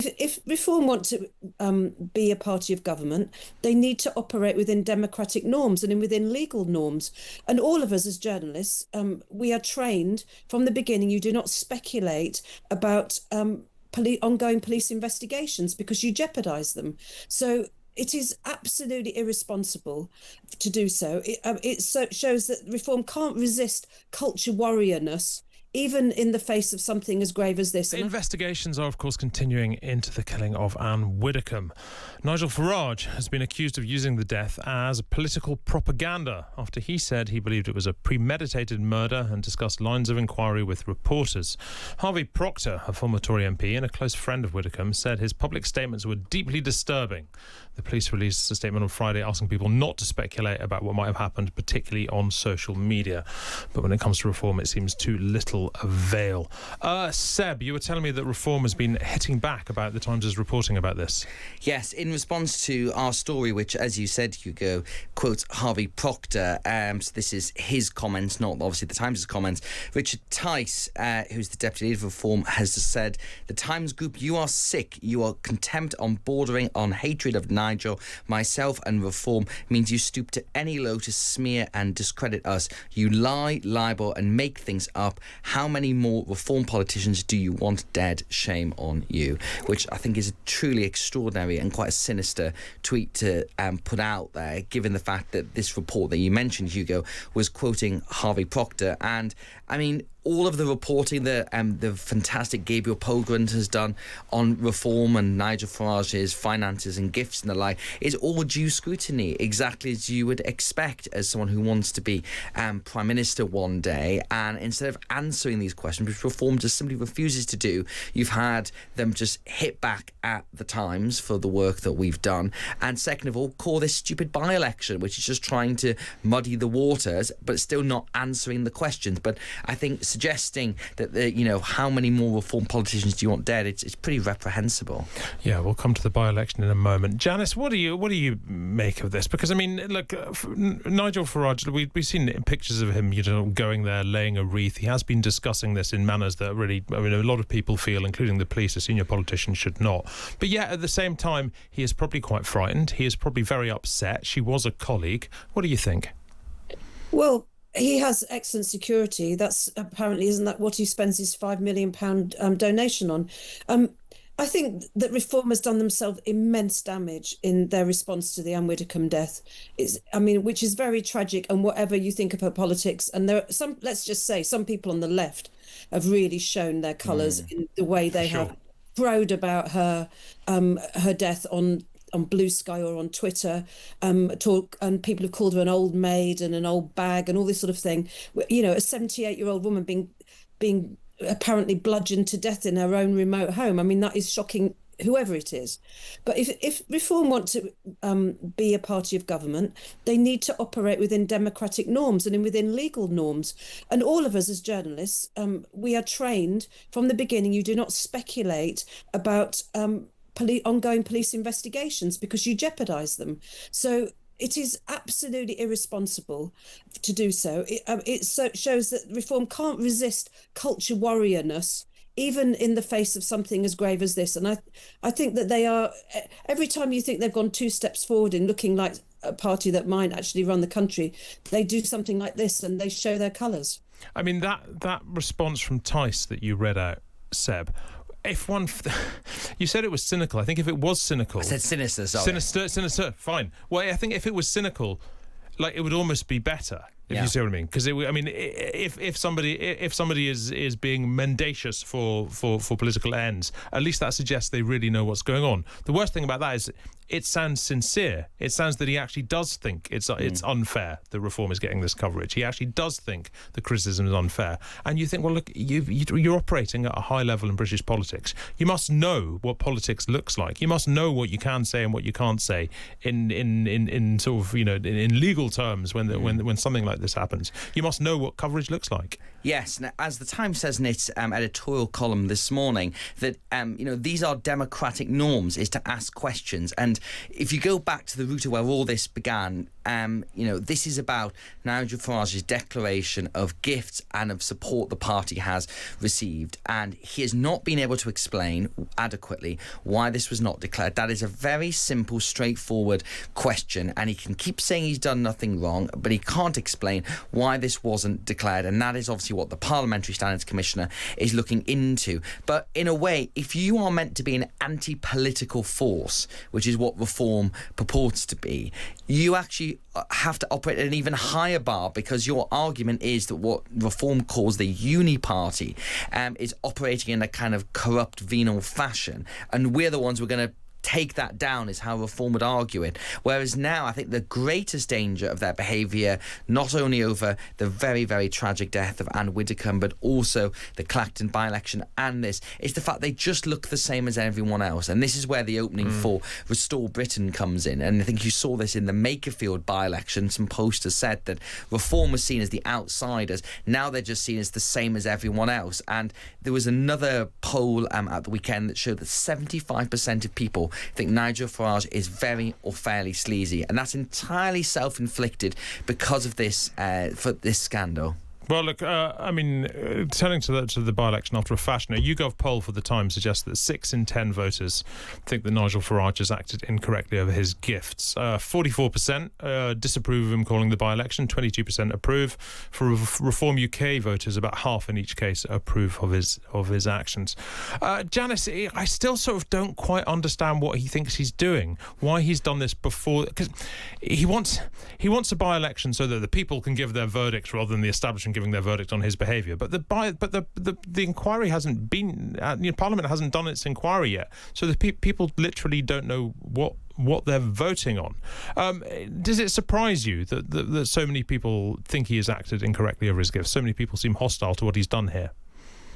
If Reform want to be a party of government, they need to operate within democratic norms and within legal norms. And all of us as journalists, we are trained from the beginning. You do not speculate about ongoing police investigations because you jeopardise them. So it is absolutely irresponsible to do so. It shows that Reform can't resist culture warriorness, even in the face of something as grave as this. Investigations are, of course, continuing into the killing of Ann Widdecombe. Nigel Farage has been accused of using the death as political propaganda after he said he believed it was a premeditated murder and discussed lines of inquiry with reporters. Harvey Proctor, a former Tory MP and a close friend of Widdecombe, said his public statements were deeply disturbing. The police released a statement on Friday asking people not to speculate about what might have happened, particularly on social media. But when it comes to Reform, it seems too little avail. Seb, you were telling me that Reform has been hitting back about the Times' reporting about this. Yes, in response to our story, which, as you said, Hugo, quotes Harvey Proctor. So this is his comments, not obviously the Times' comments. Richard Tice, who's the Deputy Leader of Reform, has said, "The Times Group, you are sick. You are contempt on bordering on hatred of Nigel, myself and Reform means you stoop to any low to smear and discredit us. You lie, libel and make things up. How many more Reform politicians do you want dead? Shame on you." Which I think is a truly extraordinary and quite a sinister tweet to put out there, given the fact that this report that you mentioned, Hugo, was quoting Harvey Proctor. And I mean, all of the reporting that the fantastic Gabriel Pogrund has done on Reform and Nigel Farage's finances and gifts and the like is all due scrutiny, exactly as you would expect as someone who wants to be Prime Minister one day. And instead of answering these questions, which Reform just simply refuses to do, you've had them just hit back at the Times for the work that we've done. And second of all, call this stupid by-election, which is just trying to muddy the waters, but still not answering the questions. But I think suggesting that, how many more Reform politicians do you want dead, it's pretty reprehensible. Yeah, we'll come to the by-election in a moment. Janice, what do you make of this? Because, I mean, look, Nigel Farage, we've seen pictures of him, going there, laying a wreath. He has been discussing this in manners that really, a lot of people feel, including the police, a senior politician should not. But yet, at the same time, he is probably quite frightened. He is probably very upset. She was a colleague. What do you think? Well, he has excellent security. That's apparently, isn't that what he spends his £5 million donation on? I think that Reform has done themselves immense damage in their response to the Ann Widdecombe death. Which is very tragic. And whatever you think of her politics, and there are some, let's just say, some people on the left have really shown their colours in the way they have crowed about her death on Blue Sky or on Twitter, and people have called her an old maid and an old bag and all this sort of thing. A 78-year-old woman being apparently bludgeoned to death in her own remote home. I mean, that is shocking, whoever it is. But if Reform want to be a party of government, they need to operate within democratic norms and within legal norms. And all of us as journalists, we are trained from the beginning. You do not speculate about ongoing police investigations because you jeopardise them. So it is absolutely irresponsible to do so. It shows that Reform can't resist culture warriorness, even in the face of something as grave as this. And I think that they are, every time you think they've gone 2 steps forward in looking like a party that might actually run the country, they do something like this and they show their colours. I mean, that response from Tice that you read out, Seb, you said it was cynical. I think if it was cynical... I said sinister, sorry. Sinister, fine. Well, I think if it was cynical, it would almost be better, if you see what I mean. Because, if somebody is being mendacious for political ends, at least that suggests they really know what's going on. The worst thing about that is it sounds sincere. It sounds that he actually does think it's unfair that Reform is getting this coverage. He actually does think the criticism is unfair. And you think, well, look, you're operating at a high level in British politics. You must know what politics looks like. You must know what you can say and what you can't say in sort of, in legal terms when something like this happens. You must know what coverage looks like. Yes, now, as the Times says in its editorial column this morning, that these are democratic norms, is to ask questions. And And if you go back to the root of where all this began, this is about Nigel Farage's declaration of gifts and of support the party has received. And he has not been able to explain adequately why this was not declared. That is a very simple, straightforward question. And he can keep saying he's done nothing wrong, but he can't explain why this wasn't declared. And that is obviously what the Parliamentary Standards Commissioner is looking into. But in a way, if you are meant to be an anti-political force, which is what reform purports to be, you actually have to operate at an even higher bar, because your argument is that what reform calls the uni party is operating in a kind of corrupt venal fashion, and we're the ones who are going to take that down, is how Reform would argue it. Whereas now I think the greatest danger of their behaviour, not only over the very, very tragic death of Ann Widdecombe, but also the Clacton by-election and this, is the fact they just look the same as everyone else. And this is where the opening for Restore Britain comes in. And I think you saw this in the Makerfield by-election. Some posters said that Reform was seen as the outsiders. Now they're just seen as the same as everyone else. And there was another poll at the weekend that showed that 75% of people think Nigel Farage is very or fairly sleazy, and that's entirely self-inflicted because of this for this scandal. Well, look, turning to the by-election after a fashion, a YouGov poll for The Times suggests that 6 in 10 voters think that Nigel Farage has acted incorrectly over his gifts. 44% disapprove of him calling the by-election, 22% approve. For Reform UK voters, about half in each case approve of his actions. Janice, I still sort of don't quite understand what he thinks he's doing, why he's done this before, because he wants a by-election so that the people can give their verdicts rather than the establishment giving their verdict on his behaviour. But the inquiry hasn't been. Parliament hasn't done its inquiry yet, so the people literally don't know what they're voting on. Does it surprise you that so many people think he has acted incorrectly over his gifts? So many people seem hostile to what he's done here.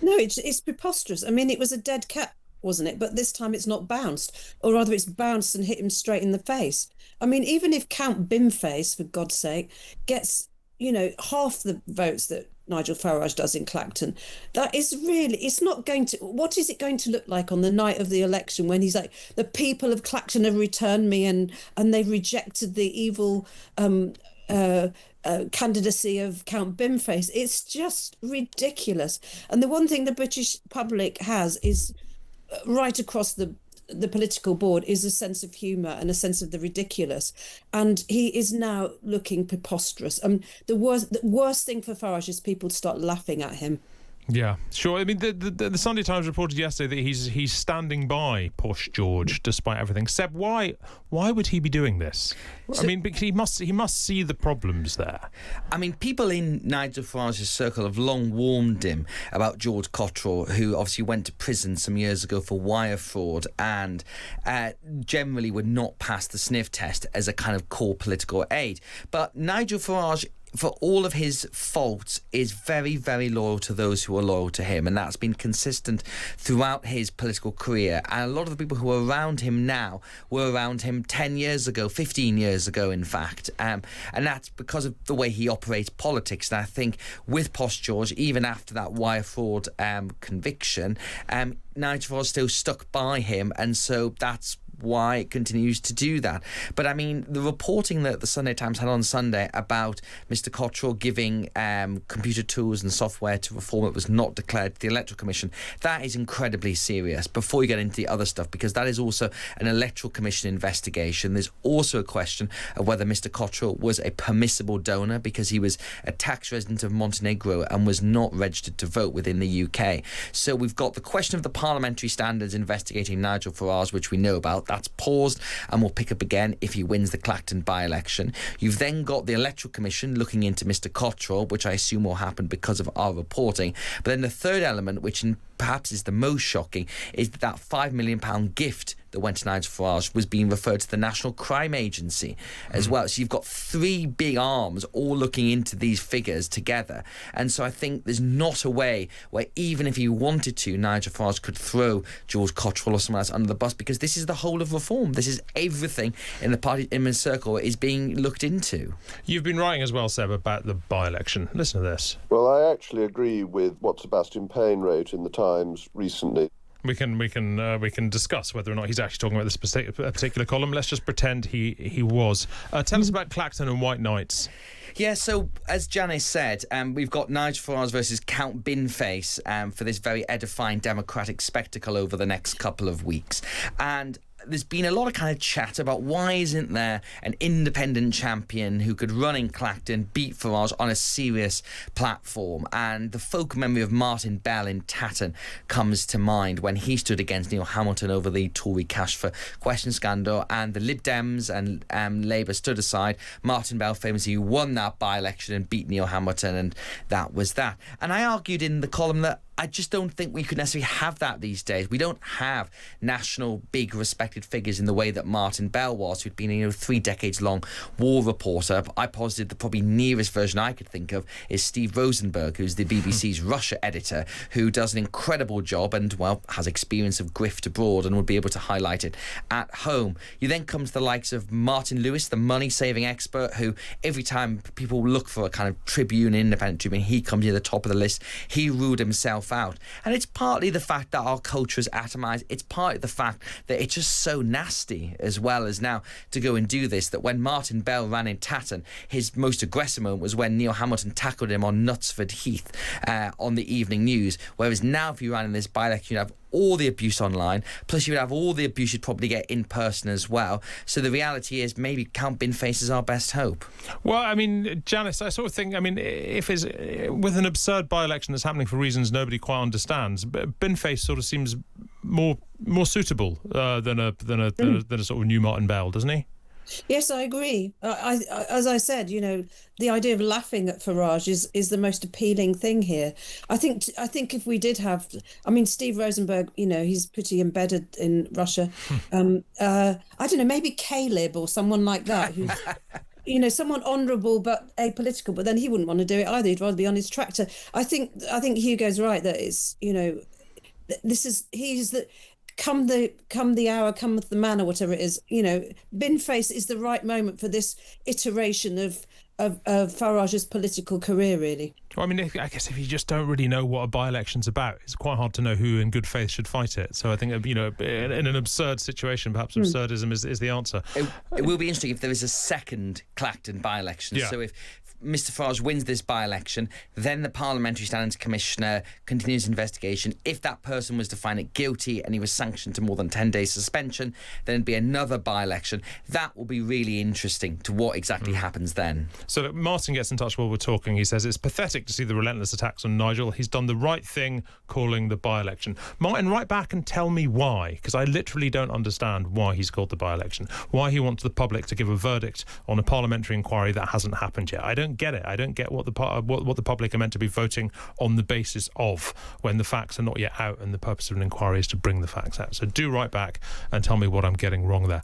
No, it's preposterous. I mean, it was a dead cat, wasn't it? But this time it's not bounced, or rather it's bounced and hit him straight in the face. I mean, even if Count Binface, for God's sake, gets half the votes that Nigel Farage does in Clacton, that is really, it's not going to, what is it going to look like on the night of the election when he's like, the people of Clacton have returned me and they've rejected the evil candidacy of Count Binface? It's just ridiculous. And the one thing the British public has is right across the political board is a sense of humour and a sense of the ridiculous, and he is now looking preposterous. The worst thing for Farage is people to start laughing at him. Yeah, sure. I mean, the Sunday Times reported yesterday that he's standing by Posh George despite everything. Seb, why would he be doing this? I mean, he must see the problems there. I mean, people in Nigel Farage's circle have long warned him about George Cottrell, who obviously went to prison some years ago for wire fraud and generally would not pass the sniff test as a kind of core political aide. But Nigel Farage, for all of his faults, is very, very loyal to those who are loyal to him, and that's been consistent throughout his political career. And a lot of the people who are around him now were around him 10 years ago, 15 years ago, in fact. And that's because of the way he operates politics. And I think with Posh George, even after that wire fraud conviction, Nigel Farage still stuck by him, and so that's why it continues to do that. But I mean, the reporting that the Sunday Times had on Sunday about Mr. Cottrell giving computer tools and software to Reform that was not declared to the Electoral Commission, that is incredibly serious before you get into the other stuff, because that is also an Electoral Commission investigation. There's also a question of whether Mr. Cottrell was a permissible donor, because he was a tax resident of Montenegro and was not registered to vote within the UK. So we've got the question of the Parliamentary Standards investigating Nigel Farage, which we know about. That's paused and will pick up again if he wins the Clacton by-election. You've then got the Electoral Commission looking into Mr. Cottrell, which I assume will happen because of our reporting. But then the third element, which perhaps is the most shocking, is that £5 million gift that went to Nigel Farage was being referred to the National Crime Agency as well. So you've got three big arms all looking into these figures together. And so I think there's not a way where, even if he wanted to, Nigel Farage could throw George Cottrell or someone else under the bus, because this is the whole of Reform. This is everything in the party inner circle is being looked into. You've been writing as well, Seb, about the by-election. Listen to this. Well, I actually agree with what Sebastian Payne wrote in the Times recently. We can discuss whether or not he's actually talking about this particular column. Let's just pretend he was. Tell us about Clacton and White Knights. Yeah, so as Janice said, we've got Nigel Farage versus Count Binface for this very edifying democratic spectacle over the next couple of weeks. And there's been a lot of kind of chat about why isn't there an independent champion who could run in Clacton, beat Farage on a serious platform. And the folk memory of Martin Bell in Tatton comes to mind when he stood against Neil Hamilton over the Tory cash for question scandal, and the Lib Dems and Labour stood aside. Martin Bell famously won that by-election and beat Neil Hamilton, and that was that. And I argued in the column that I just don't think we could necessarily have that these days. We don't have national, big, respected figures in the way that Martin Bell was, who'd been 3 decades long war reporter. I posited the probably nearest version I could think of is Steve Rosenberg, who's the BBC's Russia editor, who does an incredible job and, well, has experience of grift abroad and would be able to highlight it at home. You then come to the likes of Martin Lewis, the money-saving expert, who every time people look for a kind of Tribune, independent Tribune, he comes near the top of the list. He ruled himself out. And it's partly the fact that our culture is atomized. It's partly the fact that it's just so nasty, as well as now to go and do this, that when Martin Bell ran in Tatton, his most aggressive moment was when Neil Hamilton tackled him on Knutsford Heath on the evening news. Whereas now, if you ran in this by-election, you'd have all the abuse online, plus you would have all the abuse you'd probably get in person as well. So the reality is maybe Count Binface is our best hope. Well, I mean, Janice, I sort of think, I mean, if it's with an absurd by-election that's happening for reasons nobody quite understands, Binface sort of seems more suitable than a sort of new Martin Bell, doesn't he? Yes, I agree. As I said, the idea of laughing at Farage is the most appealing thing here. I think if we did have, I mean, Steve Rosenberg, he's pretty embedded in Russia. I don't know, maybe Caleb or someone like that, who's someone honourable but apolitical. But then he wouldn't want to do it either. He'd rather be on his tractor. I think Hugo's right that it's he's the. Come the hour, cometh the man, or whatever it is. Binface is the right moment for this iteration of Farage's political career, really. Well, I mean, I guess if you just don't really know what a by-election's about, it's quite hard to know who in good faith should fight it. So I think, in an absurd situation, perhaps absurdism is the answer. It will be interesting if there is a second Clacton by-election. Yeah. So if Mr Farage wins this by-election, then the Parliamentary Standards Commissioner continues investigation. If that person was to find it guilty and he was sanctioned to more than 10 days suspension, then it'd be another by-election. That will be really interesting to what exactly happens then. So Martin gets in touch while we're talking. He says it's pathetic to see the relentless attacks on Nigel. He's done the right thing calling the by-election. Martin, write back and tell me why, because I literally don't understand why he's called the by-election, why he wants the public to give a verdict on a parliamentary inquiry that hasn't happened yet. I don't get it. I don't get what the public are meant to be voting on the basis of when the facts are not yet out and the purpose of an inquiry is to bring the facts out. So do write back and tell me what I'm getting wrong there.